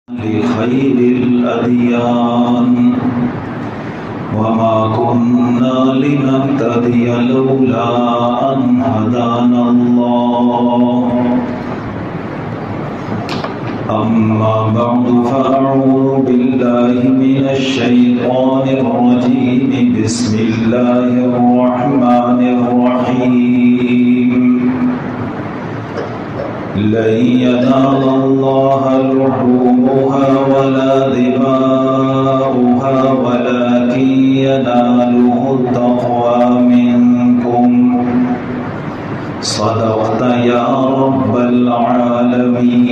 لخير الأديان وما كنا لنهتدي لولا أن هدانا الله أما بعد فأعوذ بالله من الشيطان الرجيم بسم الله الرحمن الرحيم لن ينال الله لحومها ولا دماؤها ولكن يناله التقوى منكم صدقت يا رب العالمين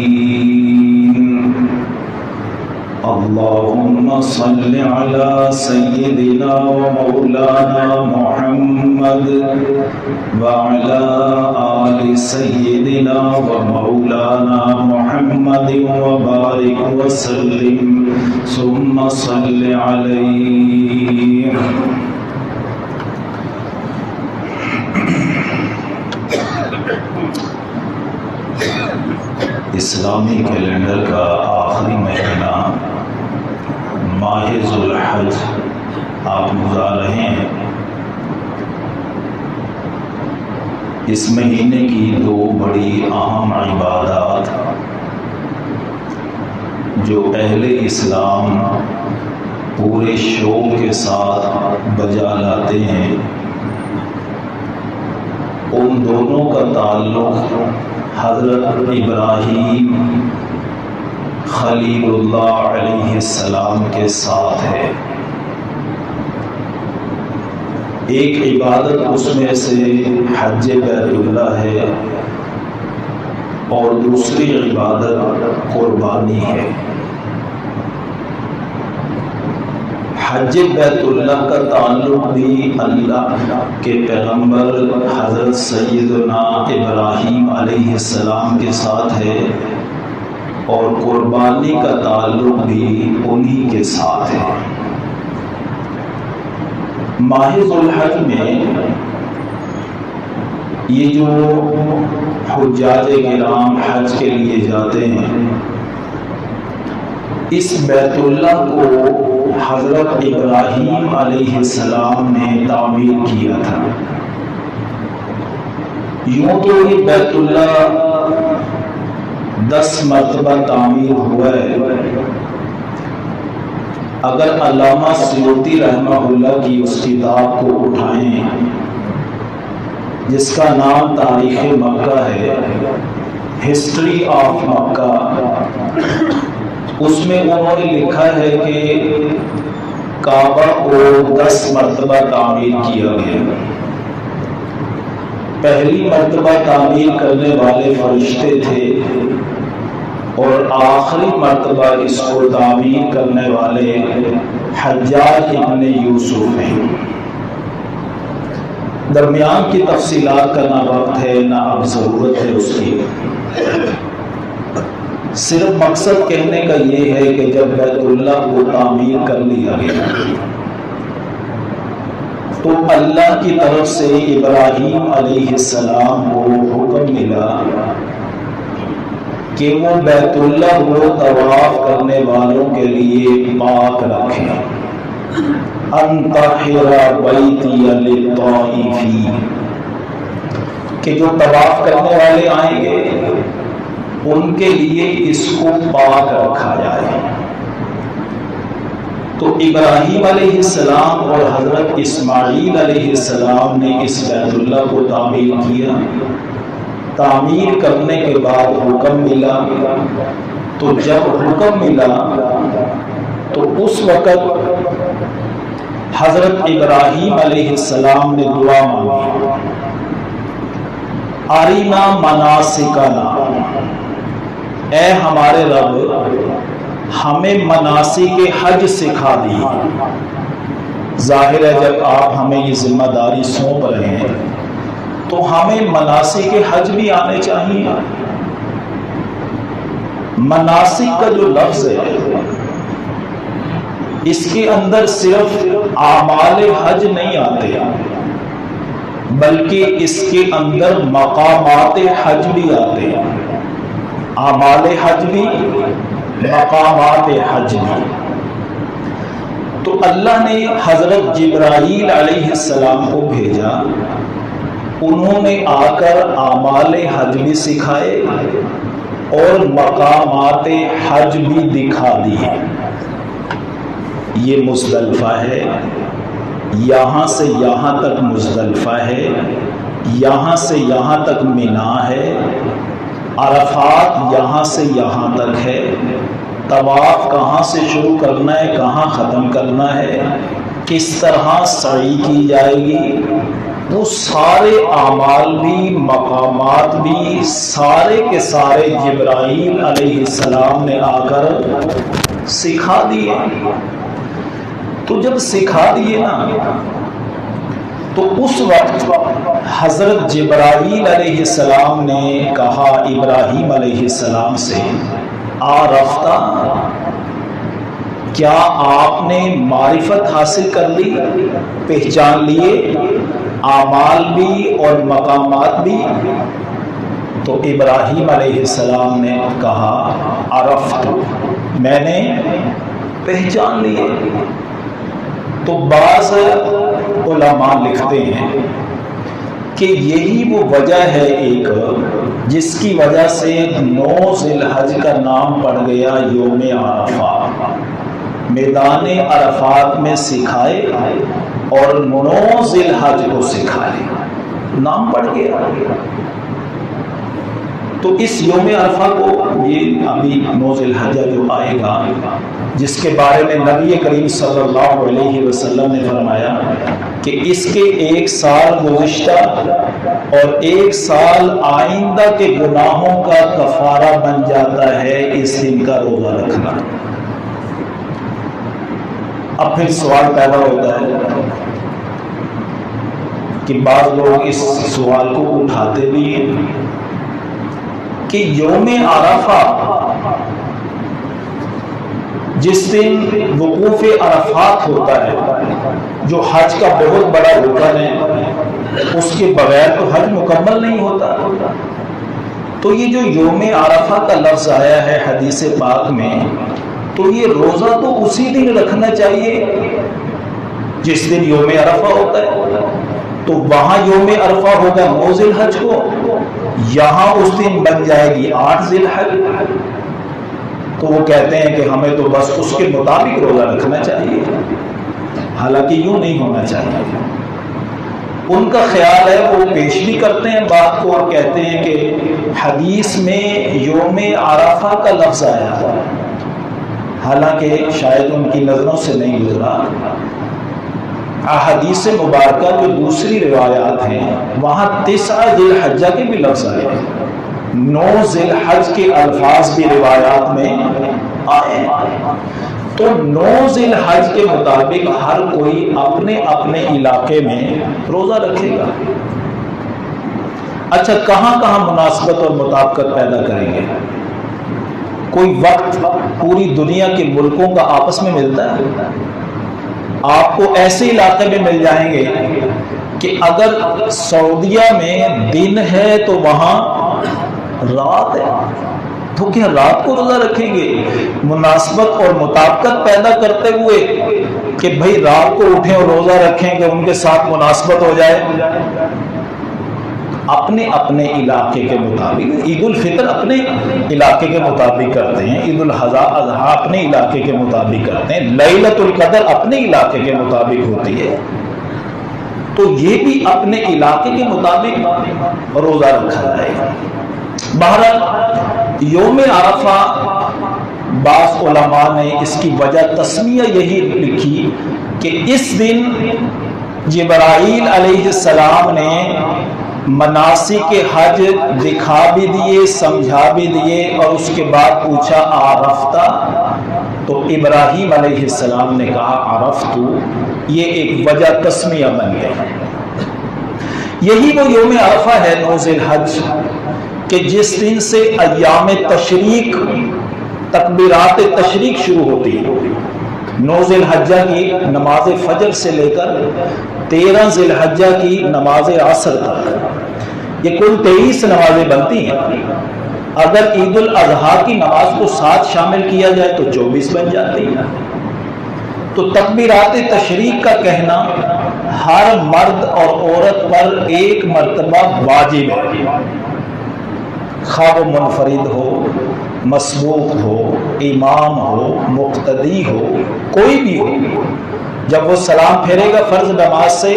اللهم صل على سيدنا ومولانا محمد وعلى آل سيدنا ومولانا محمد وبارك وسلم ثم صل عليه اسلامی کیلنڈر کا آخری مہینہ ماہ ذوالحج آپ گزار رہے ہیں۔ اس مہینے کی دو بڑی اہم عبادات جو اہل اسلام پورے شوق کے ساتھ بجا لاتے ہیں، ان دونوں کا تعلق حضرت ابراہیم خلیل اللہ علیہ السلام کے ساتھ ہے۔ ایک عبادت اس میں سے حج بیت اللہ ہے اور دوسری عبادت قربانی ہے۔ حج بیت اللہ کا تعلق بھی اللہ کے پیغمبر حضرت سیدنا ابراہیم علیہ السلام کے ساتھ ہے اور قربانی کا تعلق بھی انہی کے ساتھ ہے۔ ماہ ذوالحج میں یہ جو حجاج کرام حج کے لیے جاتے ہیں، اس بیت اللہ کو حضرت ابراہیم علیہ السلام نے تعمیر کیا تھا۔ یوں تو یہ بیت اللہ 10 مرتبہ تعمیر ہوا ہے۔ اگر علامہ سیوطی رحمہ اللہ کی اس کتاب کو اٹھائیں جس کا نام تاریخ مکہ ہے، ہسٹری آف مکہ، اس میں انہوں نے لکھا ہے کہ کعبہ کو 10 مرتبہ تعمیر کیا گیا۔ پہلی مرتبہ تعمیر کرنے والے فرشتے تھے اور آخری مرتبہ اس کو تعمیر کرنے والے حجاج ابن یوسف ہیں۔ درمیان کی تفصیلات کا نہ وقت ہے نہ اب ضرورت ہے اس کی، صرف مقصد کہنے کا یہ ہے کہ جب بیت اللہ کو تعمیر کر لیا گیا تو اللہ کی طرف سے ابراہیم علیہ السلام کو حکم ملا کہ وہ بیت اللہ کو طواف کرنے والوں کے لیے پاک رکھیں۔ ان طہر بیتی للطائفین، کہ جو طواف کرنے والے آئیں گے ان کے لیے اس کو پاک رکھا جائے۔ تو ابراہیم علیہ السلام اور حضرت اسماعیل علیہ السلام نے اس بیت اللہ کو تعمیر کیا۔ تعمیر کرنے کے بعد حکم ملا، تو جب حکم ملا تو اس وقت حضرت ابراہیم علیہ السلام نے دعا مانگی، ارینا مناسکنا، اے ہمارے رب ہمیں مناسک حج سکھا دی۔ ظاہر ہے جب آپ ہمیں یہ ذمہ داری سونپ رہے ہیں تو ہمیں مناسک حج بھی آنے چاہیے۔ مناسک کا جو لفظ ہے اس کے اندر صرف اعمال حج نہیں آتے بلکہ اس کے اندر مقامات حج بھی آتے ہیں، اعمال حج بھی مقامات حج میں، تو اللہ نے حضرت جبرائیل علیہ السلام کو بھیجا، انہوں نے آ کر اعمال حج بھی سکھائے اور مقامات حج بھی دکھا دیے۔ یہ مزدلفہ ہے، یہاں سے یہاں تک مزدلفہ ہے، یہاں سے یہاں تک مینا ہے، عرفات یہاں سے یہاں تک ہے، طواف کہاں سے شروع کرنا ہے کہاں ختم کرنا ہے، کس طرح سعی کی جائے گی، وہ سارے اعمال بھی مقامات بھی سارے کے سارے جبرائیل علیہ السلام نے آ کر سکھا دیے۔ تو جب سکھا دیے نا، تو اس وقت حضرت جبرائیل علیہ السلام نے کہا ابراہیم علیہ السلام سے، عرفتہ، کیا آپ نے معرفت حاصل کر لی، پہچان لیے اعمال بھی اور مقامات بھی؟ تو ابراہیم علیہ السلام نے کہا عرفت، میں نے پہچان لیے۔ تو بعض علماء لکھتے ہیں کہ یہی وہ وجہ ہے ایک جس کی وجہ سے 9 ذی الحج کا نام پڑ گیا یوم عرفہ، میدان عرفات میں سکھائے اور 9 ذی الحج کو سکھائے، نام پڑ گیا۔ تو اس یوم عرفہ کو، یہ ابھی 9 ذی الحجہ جو آئے گا، جس کے بارے میں نبی کریم صلی اللہ علیہ وسلم نے فرمایا کہ اس کے 1 سال گزشتہ اور 1 سال آئندہ کے گناہوں کا کفارہ بن جاتا ہے اس دن کا روزہ رکھنا۔ اب پھر سوال پیدا ہوتا ہے کہ بعض لوگ اس سوال کو اٹھاتے بھی ہیں کہ یوم عرفہ جس دن وقوف عرفات ہوتا ہے، جو حج کا بہت بڑا رکن ہے، اس کے بغیر تو حج مکمل نہیں ہوتا۔ تو یہ جو یوم عرفہ کا لفظ آیا ہے حدیث پاک میں، تو یہ روزہ تو اسی دن رکھنا چاہیے جس دن یوم عرفہ ہوتا ہے۔ تو وہاں یوم عرفہ ہوگا 9 ذی الحج کو، یہاں اس دن بن جائے گی 8 ذی الحج۔ تو وہ کہتے ہیں کہ ہمیں تو بس اس کے مطابق روزہ رکھنا چاہیے، حالانکہ یوں نہیں ہونا چاہیے۔ ان کا خیال ہے، وہ پیش بھی کرتے ہیں بات کو اور کہتے ہیں کہ حدیث میں یوم عرفہ کا لفظ آیا ہے، حالانکہ شاید ان کی نظروں سے نہیں گزرا۔ احادیث مبارکہ جو دوسری روایات ہیں وہاں 9 ذی الحجہ کے بھی لفظ آئے ہیں، 9 ذی الحج کے الفاظ بھی روایات میں آئے ہیں۔ تو 9 ذی الحج کے مطابق ہر کوئی اپنے اپنے علاقے میں روزہ رکھے گا۔ اچھا، کہاں کہاں مناسبت اور مطابقت پیدا کریں گے؟ کوئی وقت پوری دنیا کے ملکوں کا آپس میں ملتا ہے؟ آپ کو ایسے علاقے میں مل جائیں گے کہ اگر سعودیہ میں دن ہے تو وہاں رات ہے، تو کیا رات کو روزہ رکھیں گے؟ مناسبت اور مطابقت پیدا کرتے ہوئے کہ بھئی رات کو اٹھیں اور روزہ رکھیں کہ ان کے ساتھ مناسبت ہو جائے۔ اپنے اپنے علاقے کے مطابق، عید الفطر اپنے علاقے کے مطابق کرتے ہیں، عید الاضحیٰ اپنے علاقے کے مطابق کرتے ہیں، لیلۃ القدر اپنے علاقے کے مطابق ہوتی ہے، تو یہ بھی اپنے علاقے کے مطابق روزہ رکھا جائے گا۔ بہرحال یوم عرفہ، بعض علماء نے اس کی وجہ تسمیہ یہی لکھی کہ اس دن جبرائیل علیہ السلام نے مناسک حج دکھا بھی دیے، سمجھا بھی دیے، اور اس کے بعد پوچھا عرفتہ؟ تو ابراہیم علیہ السلام نے کہا عرفتو۔ یہ ایک وجہ تسمیہ بن گئی۔ یہی وہ یوم عرفہ ہے 9 ذی الحج کہ جس دن سے ایام تشریق، تکبیرات تشریق شروع ہوتی ہے۔ 9 ذی الحجہ کی نماز فجر سے لے کر 13 ذی الحجہ کی نماز عصر تک، یہ کل 23 نمازیں بنتی ہیں۔ اگر عید الاضحیٰ کی نماز کو ساتھ شامل کیا جائے تو 24 بن جاتی ہے۔ تو تکبیرات تشریق کا کہنا ہر مرد اور عورت پر ایک مرتبہ واجب ہے، خواہ وہ منفرد ہو، مسبوق ہو، امام ہو، مقتدی ہو، کوئی بھی ہو۔ جب وہ سلام پھیرے گا فرض نماز سے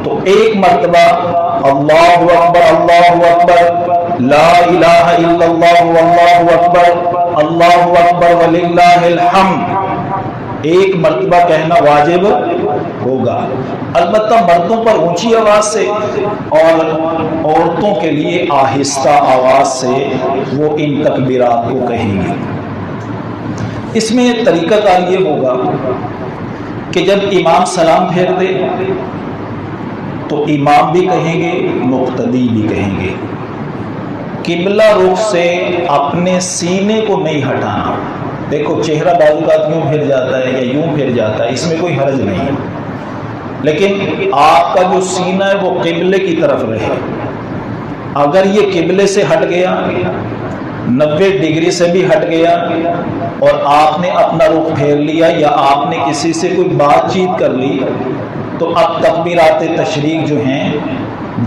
تو ایک مرتبہ اللہ اکبر اللہ اکبر، لا الہ الا اللہ واللہ اکبر، اللہ اکبر وللہ الحمد، ایک مرتبہ کہنا واجب ہوگا۔ البتہ مردوں پر اونچی آواز سے اور عورتوں کے لیے آہستہ آواز سے وہ ان تکبیرات کو کہیں گے۔ اس میں طریقہ کار یہ ہوگا کہ جب امام سلام پھیر دے تو امام بھی کہیں گے، مقتدی بھی کہیں گے۔ قبلہ رخ سے اپنے سینے کو نہیں ہٹانا۔ دیکھو چہرہ بعض اوقات یوں پھر جاتا ہے یا یوں پھر جاتا ہے، اس میں کوئی حرج نہیں ہے، لیکن آپ کا جو سینہ ہے وہ قبلے کی طرف رہے۔ اگر یہ قبلے سے ہٹ گیا، 90 ڈگری سے بھی ہٹ گیا اور آپ نے اپنا رخ پھیر لیا یا آپ نے کسی سے کوئی بات چیت کر لی تو اب تکبیرات تشریق جو ہیں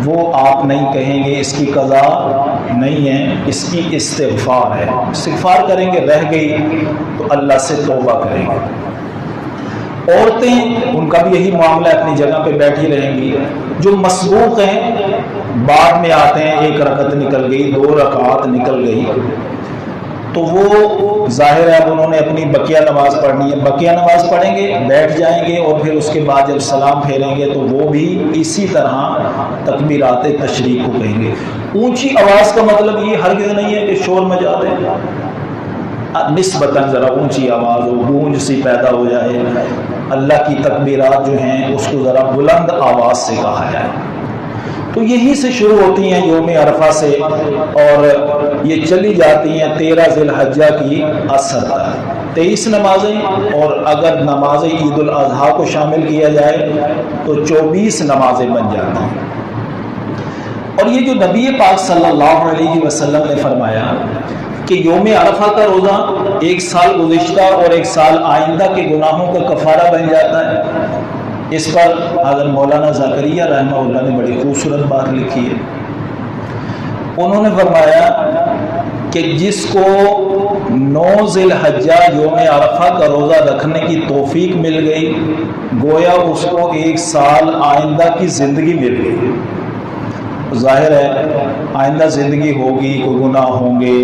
وہ آپ نہیں کہیں گے، اس کی قضا نہیں ہے، اس کی استغفار ہے۔ استغفار کریں گے، رہ گئی تو اللہ سے توبہ کریں گے۔ عورتیں ان کا بھی یہی معاملہ، اپنی جگہ پہ بیٹھی رہیں گی۔ جو مسبوق ہیں بعد میں آتے ہیں، ایک رکعت نکل گئی، 2 رکعات نکل گئی تو وہ ظاہر ہے انہوں نے اپنی بقیہ نماز پڑھنی ہے، بقیہ نماز پڑھیں گے، بیٹھ جائیں گے اور پھر اس کے بعد جب سلام پھیریں گے تو وہ بھی اسی طرح تکبیرات تشریق کو کہیں گے۔ اونچی آواز کا مطلب یہ ہرگز نہیں ہے کہ شور مچا دیں، نسبتاً ذرا اونچی آواز ہو، گونج سی پیدا ہو جائے، اللہ کی تکبیرات جو ہیں اس کو ذرا بلند آواز سے کہا جائے۔ تو یہی سے شروع ہوتی ہیں یوم عرفہ سے اور یہ چلی جاتی ہیں 13 ذی الحجہ کی عصر تک، 23 نمازیں، اور اگر نماز عید الاضحیٰ کو شامل کیا جائے تو 24 نمازیں بن جاتی ہیں۔ اور یہ جو نبی پاک صلی اللہ علیہ وسلم نے فرمایا کہ یوم عرفہ کا روزہ 1 سال گزشتہ اور 1 سال آئندہ کے گناہوں کا کفارہ بن جاتا ہے، اس پر حضرت مولانا زکریا رحمہ اللہ نے بڑی خوبصورت بات لکھی ہے۔ انہوں نے فرمایا کہ جس کو 9 ذی الحجہ یوم عرفہ کا روزہ رکھنے کی توفیق مل گئی، گویا اس کو 1 سال آئندہ کی زندگی مل گئی۔ ظاہر ہے آئندہ زندگی ہوگی، کوئی گناہ ہوں گے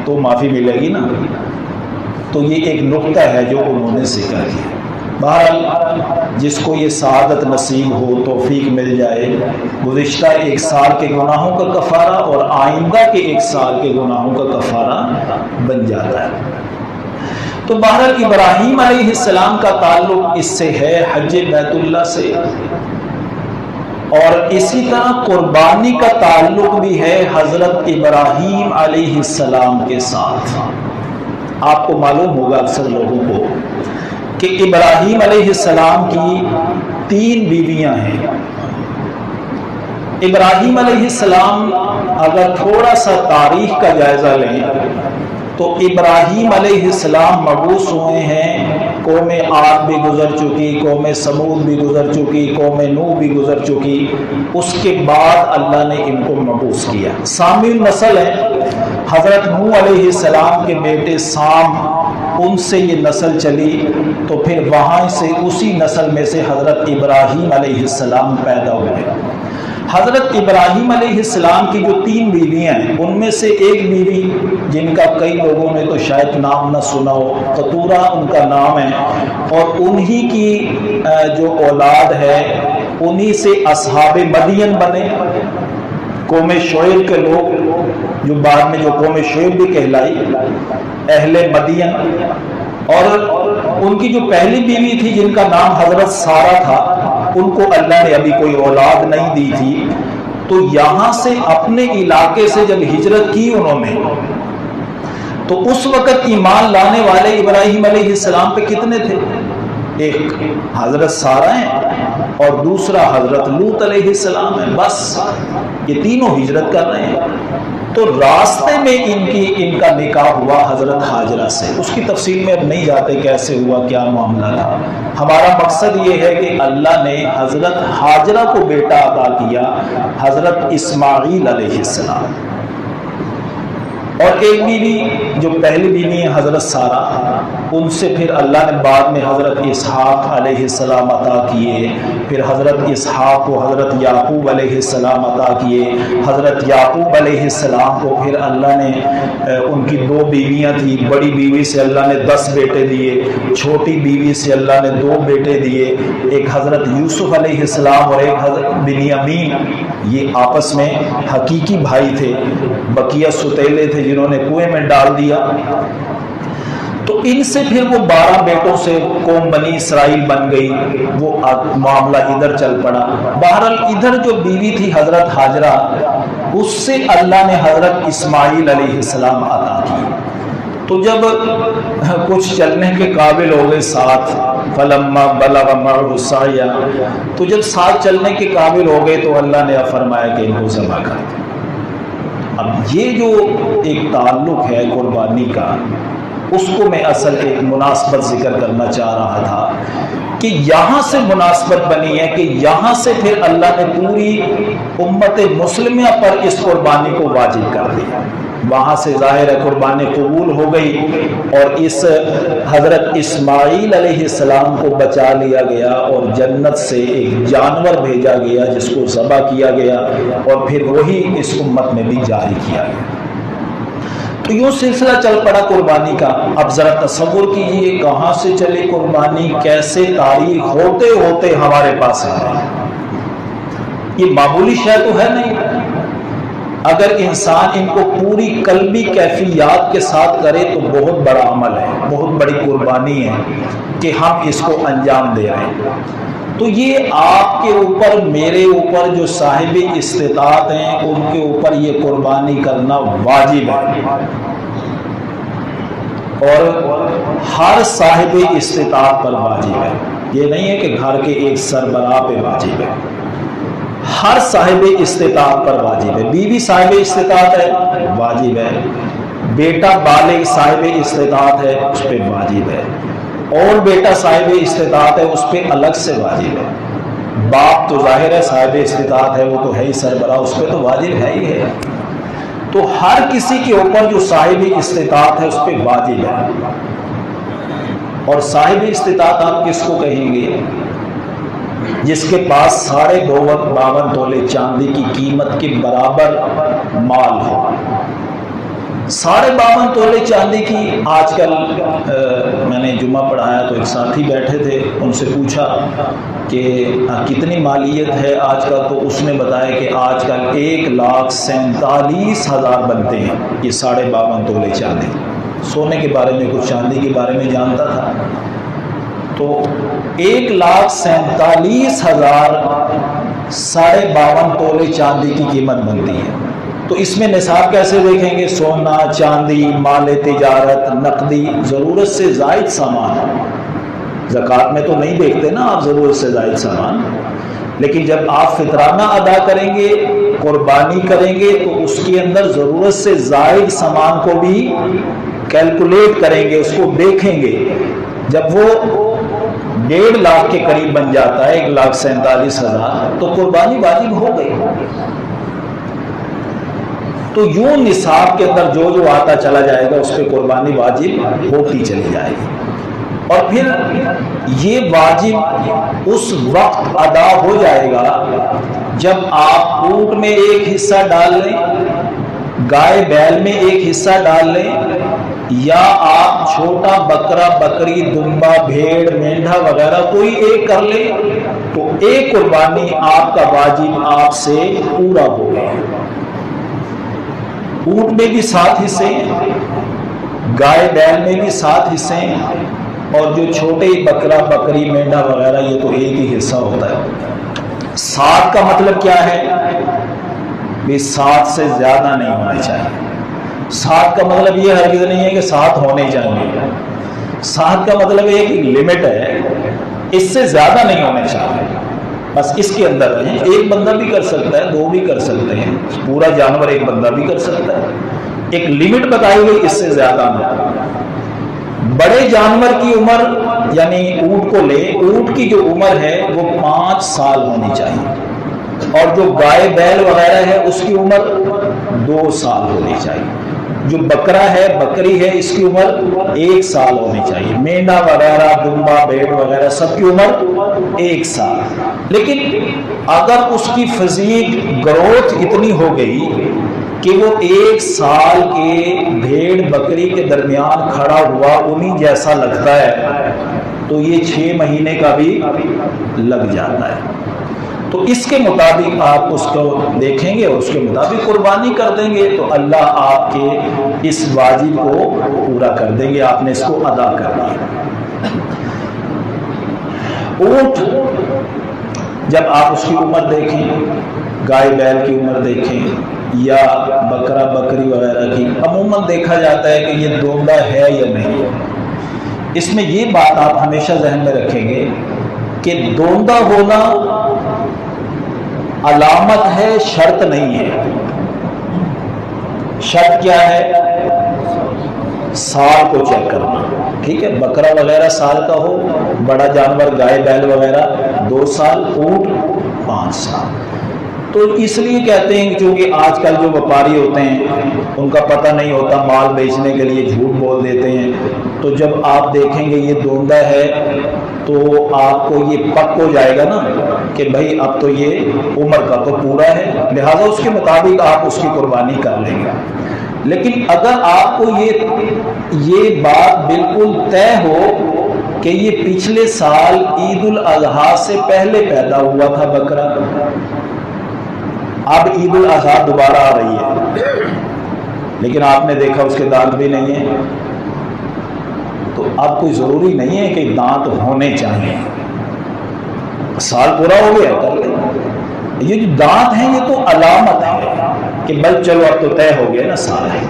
تو معافی ملے گی نا، تو یہ ایک نقطہ ہے جو انہوں نے ذکر کیا۔ بہرحال جس کو یہ سعادت نصیب ہو، توفیق مل جائے، گزشتہ 1 سال کے گناہوں کا کفارہ اور آئندہ کے 1 سال کے گناہوں کا کفارہ بن جاتا ہے۔ تو بہرحال ابراہیم علیہ السلام کا تعلق اس سے ہے، حج بیت اللہ سے، اور اسی طرح قربانی کا تعلق بھی ہے حضرت ابراہیم علیہ السلام کے ساتھ۔ آپ کو معلوم ہوگا اکثر لوگوں کو کہ ابراہیم علیہ السلام کی 3 بیویاں ہیں۔ ابراہیم علیہ السلام اگر تھوڑا سا تاریخ کا جائزہ لیں تو ابراہیم علیہ السلام مبعوث ہوئے ہیں، قوم عاد بھی گزر چکی، قوم سمود بھی گزر چکی، قوم نوح بھی گزر چکی، اس کے بعد اللہ نے ان کو مبعوث کیا۔ سامی نسل ہے، حضرت نوح علیہ السلام کے بیٹے سام، ان سے یہ نسل چلی، تو پھر وہاں سے اسی نسل میں سے حضرت ابراہیم علیہ السلام پیدا ہوئے۔ حضرت ابراہیم علیہ السلام کی جو 3 بیویاں ہیں ان میں سے ایک بیوی جن کا کئی لوگوں نے تو شاید نام نہ سنا ہو، قطورہ ان کا نام ہے، اور انہی کی جو اولاد ہے انہی سے اصحاب مدین بنے، قوم شعیب کے لوگ جو بعد میں جو قوم شعیب بھی کہلائی، اہل مدین۔ اور ان کی جو پہلی بیوی تھی جن کا نام حضرت سارہ تھا، ان کو اللہ نے ابھی کوئی اولاد نہیں دی تھی، تو یہاں سے اپنے علاقے سے جب ہجرت کی انہوں نے، تو اس وقت ایمان لانے والے ابراہیم علیہ السلام پہ کتنے تھے؟ ایک حضرت سارہ ہیں اور دوسرا حضرت لوط علیہ السلام ہے، بس یہ تینوں ہجرت کر رہے ہیں۔ تو راستے میں ان کا نکاح ہوا حضرت حاجرہ سے. اس کی تفصیل میں اب نہیں جاتے کیسے ہوا، کیا معاملہ تھا. ہمارا مقصد یہ ہے کہ اللہ نے حضرت حاجرہ کو بیٹا عطا کیا، حضرت اسماعیل علیہ السلام. اور ایک بیوی جو پہلی بیوی ہے حضرت سارہ، ان سے پھر اللہ نے بعد میں حضرت اسحاق علیہ السلام عطا کیے. پھر حضرت اسحاق کو حضرت یعقوب علیہ السلام عطا کیے. حضرت یعقوب علیہ السلام کو پھر اللہ نے ان کی 2 بیویاں تھیں. بڑی بیوی سے اللہ نے 10 بیٹے دیے، چھوٹی بیوی سے اللہ نے 2 بیٹے دیے. ایک حضرت یوسف علیہ السلام اور ایک حضرت بنیامین. یہ آپس میں حقیقی بھائی تھے. بقیہ ستیلے تھے جنہوں نے کنویں میں ڈال دیا. تو ان سے پھر وہ 12 بیٹوں سے قوم بنی اسرائیل بن گئی. وہ معاملہ ادھر چل پڑا. بہرحال ادھر جو بیوی تھی حضرت حاجرہ، اس سے اللہ نے حضرت اسماعیل علیہ السلام عطا کی. تو جب کچھ چلنے کے قابل ہو گئے ساتھ، فلما بلغ معه السعی، تو جب ساتھ چلنے کے قابل ہو گئے تو اللہ نے فرمایا کہ ان کو ذبح کر دو. اب یہ جو ایک تعلق ہے قربانی کا، اس کو میں اصل ایک مناسبت ذکر کرنا چاہ رہا تھا کہ یہاں سے مناسبت بنی ہے کہ یہاں سے پھر اللہ نے پوری امت مسلمہ پر اس قربانی کو واجب کر دیا. وہاں سے ظاہر ہے قربانی قبول ہو گئی اور اس حضرت اسماعیل علیہ السلام کو بچا لیا گیا اور جنت سے ایک جانور بھیجا گیا جس کو ذبح کیا گیا اور پھر وہی اس امت میں بھی جاری کیا گیا. تو یوں سلسلہ چل پڑا قربانی کا. اب ذرا تصور کیجئے کہاں سے چلے قربانی، کیسے تاریخ ہوتے ہوتے ہمارے پاس آ. یہ معمولی شے تو ہے نہیں. اگر انسان ان کو پوری قلبی کیفیات کے ساتھ کرے تو بہت بڑا عمل ہے، بہت بڑی قربانی ہے کہ ہم اس کو انجام دے رہے ہیں. تو یہ آپ کے اوپر، میرے اوپر، جو صاحب استطاعت ہیں ان کے اوپر یہ قربانی کرنا واجب ہے. اور ہر صاحب استطاعت پر واجب ہے. یہ نہیں ہے کہ گھر کے ایک سربراہ پہ واجب ہے، ہر صاحب استطاعت پر واجب ہے. بیوی صاحب استطاعت ہے، واجب ہے. بیٹا بالغ صاحب استطاعت ہے، اس پہ واجب ہے. اور بیٹا صاحب استطاعت ہے، اس پہ الگ سے واجب ہے. باپ تو ظاہر ہے صاحب استطاعت ہے، وہ تو ہے ہی سربراہ، اس پہ تو واجب ہے ہی ہے. تو ہر کسی کے اوپر جو صاحب استطاعت ہے اس پہ واجب ہے. اور صاحب استطاعت آپ کس کو کہیں گے؟ جس کے پاس 52 تولے چاندی کی قیمت کے برابر مال ہو. 52 تولے چاندی کی. آج کل میں نے جمعہ پڑھایا تو ایک ساتھی بیٹھے تھے، ان سے پوچھا کہ کتنی مالیت ہے آج کل، تو اس نے بتایا کہ آج کل 1,47,000 بنتے ہیں یہ 52 تولے چاندی. سونے کے بارے میں کچھ، چاندی کے بارے میں جانتا تھا. تو 1,47,000 52 تولے چاندی کی قیمت بنتی ہے. تو اس میں نصاب کیسے دیکھیں گے؟ سونا، چاندی، مال تجارت، نقدی، ضرورت سے زائد سامان. زکوٰۃ میں تو نہیں دیکھتے نا آپ ضرورت سے زائد سامان، لیکن جب آپ فطرانہ ادا کریں گے، قربانی کریں گے، تو اس کے اندر ضرورت سے زائد سامان کو بھی کیلکولیٹ کریں گے، اس کو دیکھیں گے. جب وہ 1.5 لاکھ کے قریب بن جاتا ہے، 1,47,000، تو قربانی واجب ہو گئی. تو یوں نصاب کے اندر جو جو آتا چلا جائے گا اس پہ قربانی واجب ہوتی چلی جائے گی. اور پھر یہ واجب اس وقت ادا ہو جائے گا جب آپ اونٹ میں ایک حصہ ڈال لیں، گائے بیل میں ایک حصہ ڈال لیں، یا آپ چھوٹا بکرا، بکری، دمبا، بھیڑ، مینڈھا وغیرہ کوئی ایک کر لیں، تو ایک قربانی آپ کا واجب آپ سے پورا ہو گیا. اونٹ میں بھی 7 حصے، گائے بیل میں بھی 7 حصے، اور جو چھوٹے بکرا، بکری، مینڈھا وغیرہ یہ تو ایک ہی حصہ ہوتا ہے. 7 کا مطلب کیا ہے؟ 7 سے زیادہ نہیں ہونا چاہیے. 7 کا مطلب یہ ہرگز نہیں ہے کہ 7 ہونے چاہیے. 7 کا مطلب ایک لمٹ ہے، اس سے زیادہ نہیں ہونے چاہیے. بس اس کے اندر رہیں. ایک بندہ بھی کر سکتا ہے, دو بھی کر سکتے ہیں, پورا جانور ایک بندہ بھی کر سکتا ہے. ایک لمٹ بتائی گئی, اس سے زیادہ نہ. بڑے جانور کی عمر یعنی اونٹ کو لے, اونٹ کی جو عمر ہے وہ 5 سال ہونی چاہیے, اور جو گائے بیل وغیرہ ہے اس کی عمر 2 سال ہونی چاہیے. جو بکرا ہے, بکری ہے, اس کی عمر 1 سال ہونی چاہیے. مینڈا وغیرہ, دمبا, بھیڑ وغیرہ سب کی عمر 1 سال. لیکن اگر اس کی فزیک گروتھ اتنی ہو گئی کہ وہ 1 سال کے بھیڑ بکری کے درمیان کھڑا ہوا انہی جیسا لگتا ہے, تو یہ 6 مہینے کا بھی لگ جاتا ہے. تو اس کے مطابق آپ اس کو دیکھیں گے اور اس کے مطابق قربانی کر دیں گے تو اللہ آپ کے اس واجب کو پورا کر دیں گے, آپ نے اس کو ادا کر دیا. اونٹ جب آپ اس کی عمر دیکھیں, گائے بیل کی عمر دیکھیں یا بکرا بکری وغیرہ کی, عموماً دیکھا جاتا ہے کہ یہ دوندا ہے یا نہیں. اس میں یہ بات آپ ہمیشہ ذہن میں رکھیں گے کہ دوندا ہونا علامت ہے, شرط نہیں ہے. شرط کیا ہے؟ سال کو چیک کرنا. ٹھیک ہے, بکرا وغیرہ سال کا ہو, بڑا جانور گائے بیل وغیرہ 2 سال, اونٹ 5 سال. تو اس لیے کہتے ہیں کہ چونکہ آج کل جو وپاری ہوتے ہیں ان کا پتہ نہیں ہوتا, مال بیچنے کے لیے جھوٹ بول دیتے ہیں. تو جب آپ دیکھیں گے یہ دوندا ہے تو آپ کو یہ پک ہو جائے گا نا کہ بھائی اب تو یہ عمر کا تو پورا ہے, لہذا اس کے مطابق آپ اس کی قربانی کر لیں گے. لیکن اگر آپ کو یہ بات بالکل طے ہو کہ یہ پچھلے سال عید الاضحیٰ سے پہلے پیدا ہوا تھا بکرا, اب عید الاضحیٰ دوبارہ آ رہی ہے لیکن آپ نے دیکھا اس کے دانت بھی نہیں ہیں, تو اب کوئی ضروری نہیں ہے کہ دانت ہونے چاہیے. سال پورا ہو گیا کر لیں. یہ جو دانت ہیں یہ تو علامت ہے کہ بل چلو اب تو طے ہو گیا نا, سال ہے.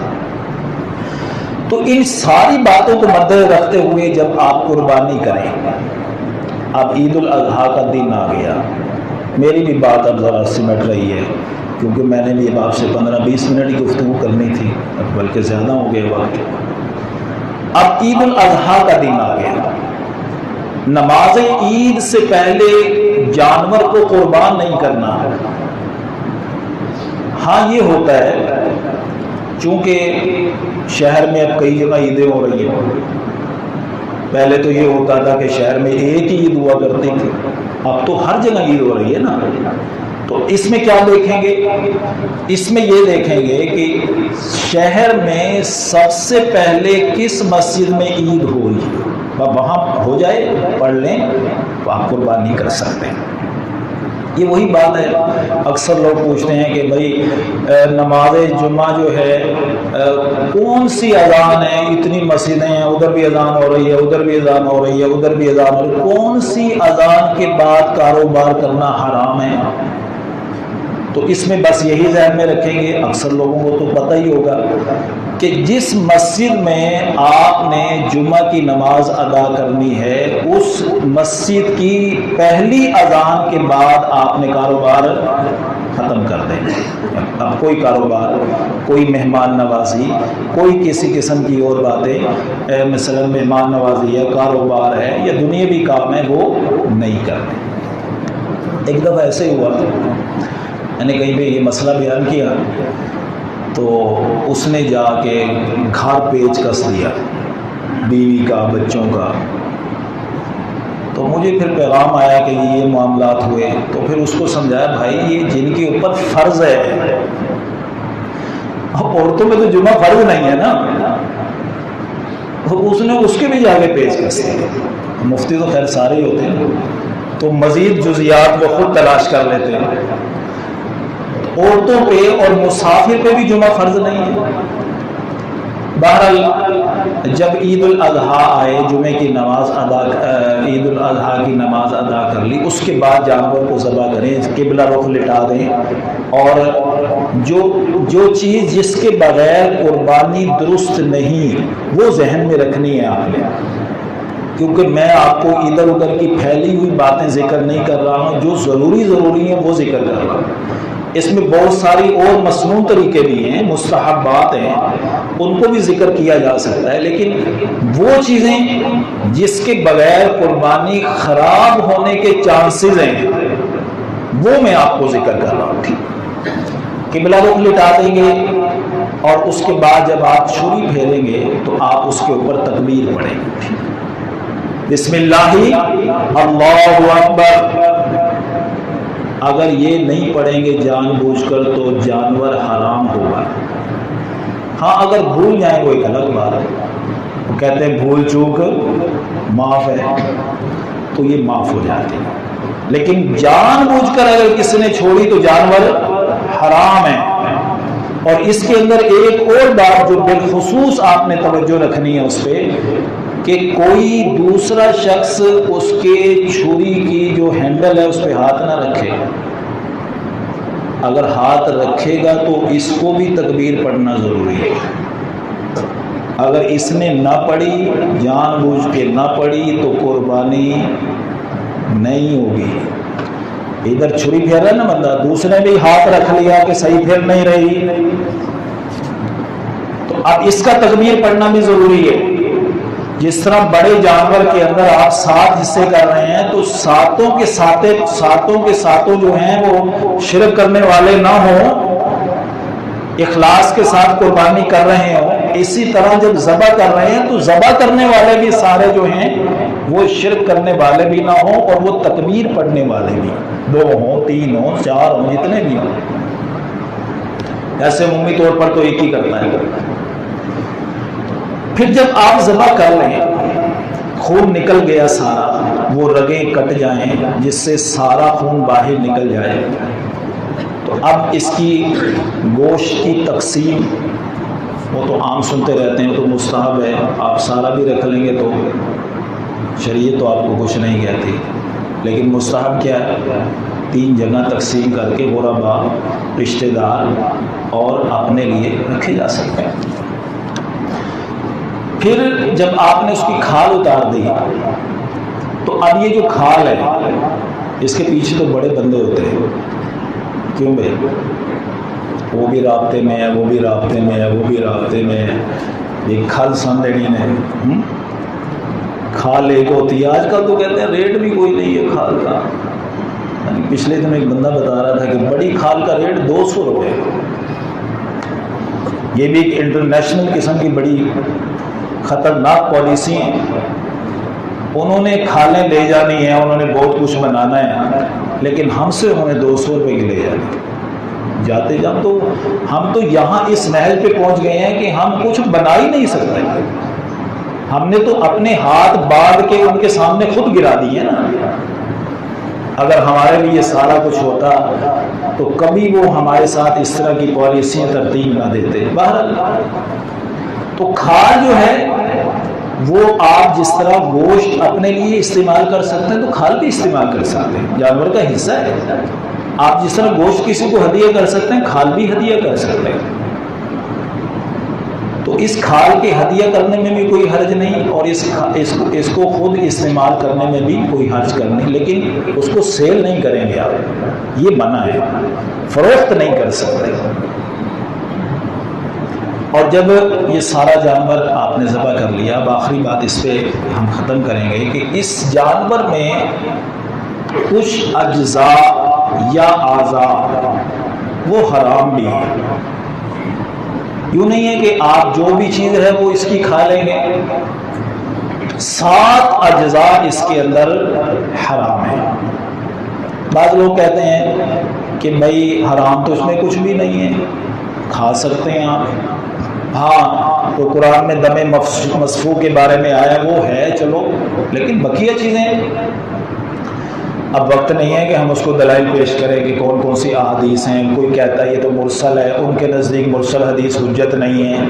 تو ان ساری باتوں کو مد رکھتے ہوئے جب آپ قربانی کریں, اب عید الاضحیٰ کا دن آ گیا. میری بھی بات اب ذرا سمٹ رہی ہے کیونکہ میں نے بھی اب آپ سے 15-20 منٹ کی گفتگو کرنی تھی, بلکہ زیادہ ہو گئے وقت. اب عید الاضحیٰ کا دن آ گیا. نماز عید سے پہلے جانور کو قربان نہیں کرنا. ہاں یہ ہوتا ہے چونکہ شہر میں اب کئی جگہ عیدیں ہو رہی ہیں. پہلے تو یہ ہوتا تھا کہ شہر میں ایک ہی عید ہوا کرتی تھی, اب تو ہر جگہ عید ہو رہی ہے نا. تو اس میں کیا دیکھیں گے؟ اس میں یہ دیکھیں گے کہ شہر میں سب سے پہلے کس مسجد میں عید ہوئی, وہاں ہو جائے, پڑھ لیں تو آپ قربانی کر سکتے ہیں. یہ وہی بات ہے. اکثر لوگ پوچھتے ہیں کہ بھائی نماز جمعہ جو ہے کون سی اذان ہے, اتنی مسجدیں ہیں, ادھر بھی اذان ہو رہی ہے, ادھر بھی اذان ہو رہی ہے, ادھر بھی اذان ہو رہی ہے, کون سی اذان کے بعد کاروبار کرنا حرام ہے؟ تو اس میں بس یہی ذہن میں رکھیں گے, اکثر لوگوں کو تو پتہ ہی ہوگا کہ جس مسجد میں آپ نے جمعہ کی نماز ادا کرنی ہے اس مسجد کی پہلی اذان کے بعد آپ نے کاروبار ختم کر دیں. اب کوئی کاروبار, کوئی مہمان نوازی, کوئی کسی قسم کی اور باتیں مثلا مہمان نوازی ہے, کاروبار ہے یا دنیاوی کام ہے, وہ نہیں کرتے. ایک دفعہ ایسے ہی ہوا, میں نے کہیں پہ یہ مسئلہ بیان کیا تو اس نے جا کے گھر پیچ کس دیا, بیوی کا, بچوں کا. تو مجھے پھر پیغام آیا کہ یہ معاملات ہوئے, تو پھر اس کو سمجھایا بھائی یہ جن کے اوپر فرض ہے, اب عورتوں میں تو جمعہ فرض نہیں ہے نا, تو اس نے اس کے بھی جا کے پیچ کس دیا. مفتی تو خیر سارے ہی ہوتے ہیں, تو مزید جزیات وہ خود تلاش کر لیتے ہیں. عورتوں پہ اور مسافر پہ بھی جمعہ فرض نہیں ہے. بہرحال جب عید الاضحیٰ آئے, جمعے کی نماز عید الاضحیٰ کی نماز ادا کر لی, اس کے بعد جانور کو ذبح کریں, قبلہ رخ لٹا دیں, اور جو چیز جس کے بغیر قربانی درست نہیں وہ ذہن میں رکھنی ہے آپ نے. کیونکہ میں آپ کو ادھر ادھر کی پھیلی ہوئی باتیں ذکر نہیں کر رہا ہوں، جو ضروری ہیں وہ ذکر کر رہا ہوں۔ اس میں بہت ساری اور مسنون طریقے بھی ہیں، مستحبات ہیں، ان کو بھی ذکر کیا جا سکتا ہے، لیکن وہ چیزیں جس کے بغیر قربانی خراب ہونے کے چانسز ہیں وہ میں آپ کو ذکر کر رہا ہوں۔ قبلہ رخ لٹا دیں گے اور اس کے بعد جب آپ چھری پھیریں گے تو آپ اس کے اوپر تکبیر پڑھیں گے، بسم اللہ اللہ اکبر۔ اگر یہ نہیں پڑھیں گے جان بوجھ کر تو جانور حرام ہوگا۔ ہاں اگر بھول جائیں وہ ایک الگ بات ہے، وہ کہتے ہیں بھول چوک معاف ہے تو یہ معاف ہو جاتے ہیں، لیکن جان بوجھ کر اگر کسی نے چھوڑی تو جانور حرام ہے۔ اور اس کے اندر ایک اور بات جو بالخصوص آپ نے توجہ رکھنی ہے اس پہ، کہ کوئی دوسرا شخص اس کے چھری کی جو ہینڈل ہے اس پہ ہاتھ نہ رکھے۔ اگر ہاتھ رکھے گا تو اس کو بھی تکبیر پڑھنا ضروری ہے۔ اگر اس نے نہ پڑھی، جان بوجھ کے نہ پڑھی، تو قربانی نہیں ہوگی۔ ادھر چھری پھیر رہا ہے نا بندہ، دوسرے بھی ہاتھ رکھ لیا کہ صحیح پھیر نہیں رہی، تو اب اس کا تکبیر پڑھنا بھی ضروری ہے۔ جس طرح بڑے جانور کے اندر آپ 7 حصے کر رہے ہیں تو ساتوں کے ساتوں جو ہیں وہ شرک کرنے والے نہ ہوں، اخلاص کے ساتھ قربانی کر رہے ہوں۔ اسی طرح جب ذبح کر رہے ہیں تو ذبح کرنے والے بھی سارے جو ہیں وہ شرک کرنے والے بھی نہ ہوں، اور وہ تکبیر پڑھنے والے بھی 2 ہوں 3 ہوں 4 ہوں، جتنے بھی ہوں۔ ایسے عمومی طور پر تو ایک ہی کرتا ہے۔ پھر جب آپ ذبح کر لیں، خون نکل گیا سارا، وہ رگیں کٹ جائیں جس سے سارا خون باہر نکل جائے، تو اب اس کی گوشت کی تقسیم وہ تو عام سنتے رہتے ہیں، تو مستحب ہے، آپ سارا بھی رکھ لیں گے تو شریعت تو آپ کو کچھ نہیں کہتی، لیکن مستحب کیا ہے، 3 جگہ تقسیم کر کے غربا، رشتہ دار اور اپنے لیے رکھے جا سکتے ہیں۔ پھر جب آپ نے اس کی کھال اتار دی تو اب یہ جو کھال ہے اس کے پیچھے تو بڑے بندے ہوتے ہیں، کیوں بھائی؟ وہ بھی رابطے میں ہے، وہ بھی رابطے میں ہے، وہ بھی رابطے میں ہے، یہ کھال سن لینی ہے، کھال ایک ہوتی ہے۔ آج کل تو کہتے ہیں ریٹ بھی کوئی نہیں ہے کھال کا، پچھلے دن ایک بندہ بتا رہا تھا کہ بڑی کھال کا ریٹ 200 روپے، یہ بھی ایک انٹرنیشنل قسم کی بڑی خطرناک پالیسی ہیں۔ انہوں نے کھالیں لے جانی ہیں، انہوں نے بہت کچھ بنانا ہے، لیکن ہم سے انہوں نے 200 روپے کی لے جانی جاتے جب تو ہم تو یہاں اس محل پہ پہنچ گئے ہیں کہ ہم کچھ بنا ہی نہیں سکتے، ہم نے تو اپنے ہاتھ باندھ کے ان کے سامنے خود گرا دیے نا۔ اگر ہمارے لیے سارا کچھ ہوتا تو کبھی وہ ہمارے ساتھ اس طرح کی پالیسیاں ترتیب نہ دیتے۔ بہرحال تو کھال جو ہے وہ آپ جس طرح گوشت اپنے لیے استعمال کر سکتے ہیں تو کھال بھی استعمال کر سکتے ہیں، جانور کا حصہ ہے۔ آپ جس طرح گوشت کسی کو ہدیہ کر سکتے ہیں، کھال بھی ہدیہ کر سکتے ہیں۔ تو اس کھال کے ہدیہ کرنے میں بھی کوئی حرج نہیں، اور اس کو خود استعمال کرنے میں بھی کوئی حرج کرنے، لیکن اس کو سیل نہیں کریں گے آپ، یہ منع ہے، فروخت نہیں کر سکتے۔ اور جب یہ سارا جانور آپ نے ذبح کر لیا، اب آخری بات اس پہ ہم ختم کریں گے کہ اس جانور میں کچھ اجزاء یا اعضاء وہ حرام بھی ہیں۔ یوں نہیں ہے کہ آپ جو بھی چیز ہے وہ اس کی کھا لیں گے، 7 اجزاء اس کے اندر حرام ہے۔ بعض لوگ کہتے ہیں کہ بھائی حرام تو اس میں کچھ بھی نہیں ہے، کھا سکتے ہیں آپ۔ ہاں تو قرآن میں دم مسفوح کے بارے میں آیا وہ ہے، چلو، لیکن بقیہ چیزیں اب وقت نہیں ہے کہ ہم اس کو دلائل پیش کریں کہ کون کون سی احادیث ہیں۔ کوئی کہتا ہے یہ تو مرسل ہے، ان کے نزدیک مرسل حدیث حجت نہیں ہے،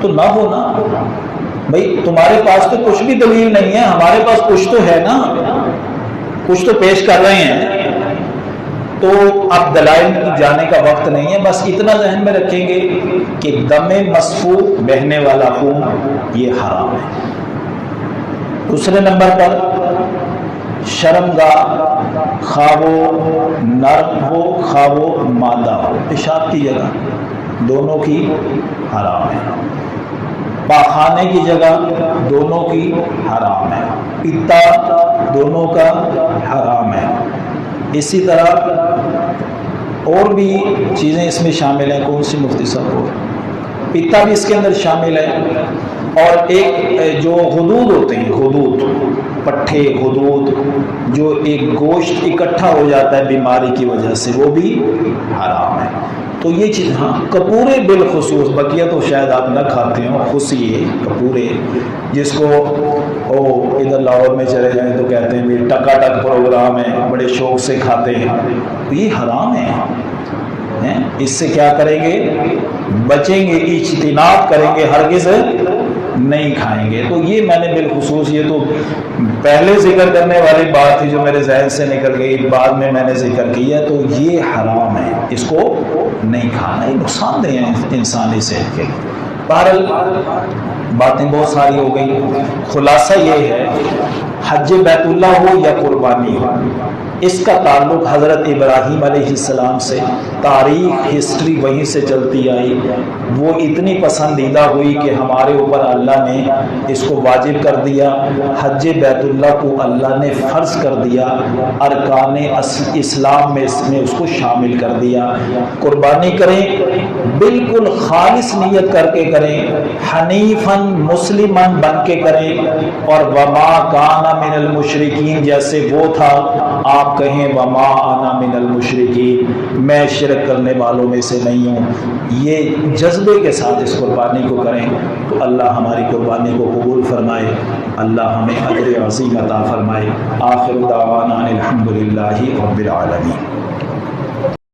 تو نہ ہونا بھائی، تمہارے پاس تو کچھ بھی دلیل نہیں ہے، ہمارے پاس کچھ تو ہے نا، کچھ تو پیش کر رہے ہیں۔ تو اب دلائل جانے کا وقت نہیں ہے، بس اتنا ذہن میں رکھیں گے کہ دم مسفوح، بہنے والا خون، یہ حرام ہے۔ دوسرے نمبر پر شرمگاہ، خواہ وہ نرم ہو خواہ وہ مادہ ہو، پیشاب کی جگہ دونوں کی حرام ہے، پاخانے کی جگہ دونوں کی حرام ہے، پتا دونوں کا حرام ہے۔ اسی طرح اور بھی چیزیں اس میں شامل ہیں، کون سی مفتی صاحب کو؟ پتا بھی اس کے اندر شامل ہے، اور ایک جو غدود ہوتے ہیں، غدود پٹھے، غدود جو ایک گوشت اکٹھا ہو جاتا ہے بیماری کی وجہ سے، وہ بھی حرام ہے۔ تو یہ چیز، ہاں کپورے بالخصوص، بقیہ تو شاید آپ نہ کھاتے ہوں، خصیے کپورے جس کو ادھر لاہور میں چلے جائیں تو کہتے ہیں بھی ٹکا ٹک پروگرام ہے، بڑے شوق سے کھاتے ہیں، تو یہ حرام ہے۔ اس سے کیا کریں گے؟ بچیں گے، اجتناب کریں گے، ہرگز نہیں کھائیں گے۔ تو یہ میں نے بالخصوص، یہ تو پہلے ذکر کرنے والی بات تھی جو میرے ذہن سے نکل گئی، بعد میں نے ذکر کیا، تو یہ حرام ہے، اس کو نہیں کھانا، یہ نقصان دہ ہے انسانی صحت کے لیے۔ بہرحال باتیں بہت ساری ہو گئی، خلاصہ یہ ہے حج بیت اللہ ہو یا قربانی ہو، اس کا تعلق حضرت ابراہیم علیہ السلام سے، تاریخ ہسٹری وہیں سے چلتی آئی، وہ اتنی پسندیدہ ہوئی کہ ہمارے اوپر اللہ نے اس کو واجب کر دیا، حج بیت اللہ کو اللہ نے فرض کر دیا، ارکان اسلام میں اس کو شامل کر دیا۔ قربانی کریں بالکل خالص نیت کر کے کریں، حنیفاً مسلماً بن کے کریں، اور وما کان من المشرکین جیسے وہ تھا آپ کہیں وما انا من المشرکین، میں شرک کرنے والوں میں سے نہیں ہوں۔ یہ جذبے کے ساتھ اس قربانی کو کریں تو اللہ ہماری قربانی کو قبول فرمائے، اللہ ہمیں اجر عظیم عطا فرمائے۔ آخر دعوانا الحمدللہ رب العالمین۔